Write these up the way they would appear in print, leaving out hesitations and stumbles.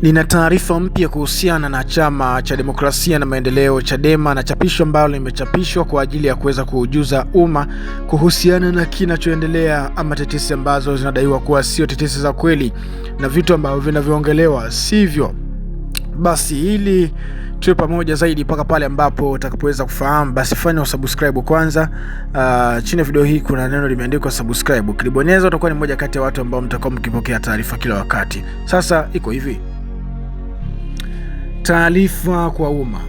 Nina taarifa mpya kuhusiana na Chama cha Demokrasia na Maendeleo Chadema, na chapisho ambalo limechapishwa kwa ajili ya kuweza kuujuza umma kuhusiana na kinachoendelea ama tetesi ambazo zinadaiwa kuwa sio tetesi za kweli na vitu ambavyo vinavyoongelewa sivyo. Basi ili tuwe pamoja zaidi mpaka pale ambapo utakapoweza kufahamu, basi fanya usubscribe kwanza. Chini ya video hii kuna neno limeandikwa subscribe. Ukibonyeza utakuwa ni mmoja kati ya watu ambao mtakuwa mkipokea taarifa kila wakati. Sasa iko hivi. Taarifa kwa umma.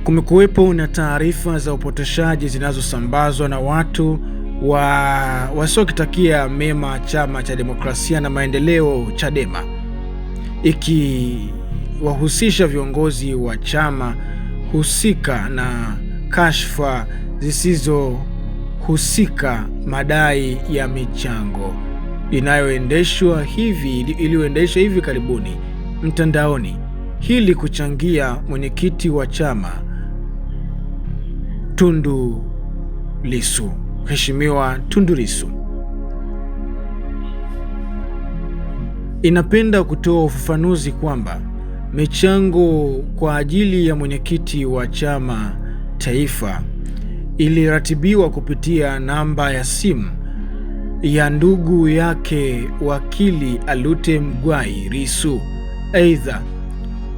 Kumekuwepo na taarifa za upotoshaji zinazosambazwa na watu wasiokitakia mema Chama cha Demokrasia na Maendeleo Chadema, ikiwahusisha viongozi wa chama husika na kashfa zisizohusika, madai ya michango iliyoendeshwa hivi karibuni mtandaoni hili kuchangia mwenyekiti wa chama Tundu Lissu, Mheshimiwa Tundu Lissu. Inapenda kutoa ufafanuzi kwamba michango kwa ajili ya mwenyekiti wa chama taifa iliratibiwa kupitia namba ya simu ya ndugu yake wakili Alute Mgwai Lissu. Aidha,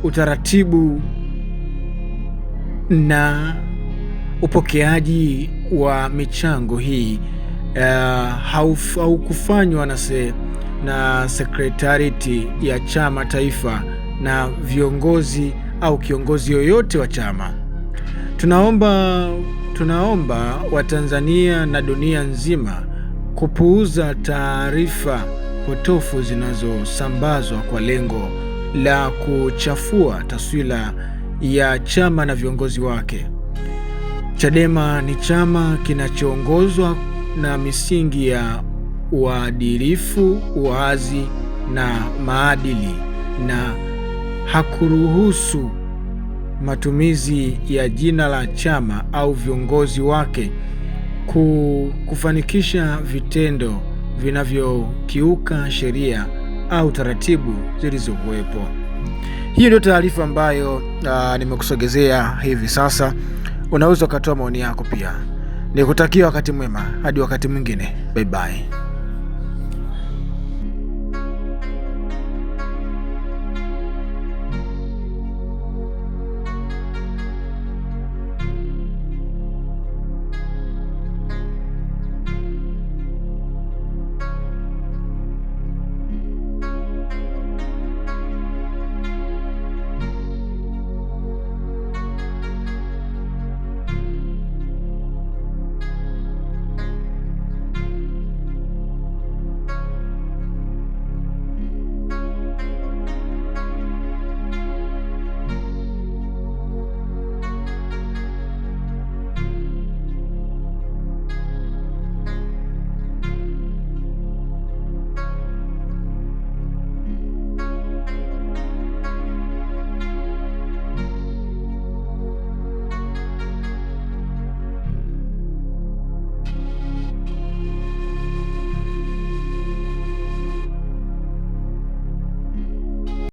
utaratibu na upokeaji wa michango hii haukufanywa na sekretarieti ya chama taifa na viongozi au kiongozi yoyote wa chama. Tunaomba Watanzania na dunia nzima kupuuza taarifa potofu zinazosambazwa kwa lengo la kuchafua taswira ya chama na viongozi wake. Chadema ni chama kinachoongozwa na misingi ya uadilifu, uwazi na maadili, na hakuruhusu matumizi ya jina la chama au viongozi wake kufanikisha vitendo vinavyokiuka sheria au taratibu zilizokuwepo. Hiyo ndio taarifa ambayo nimekusogezea hivi sasa. Unaweza ukatoa maoni yako pia. Nikutakia wakati mwema hadi wakati mwingine. Bye bye.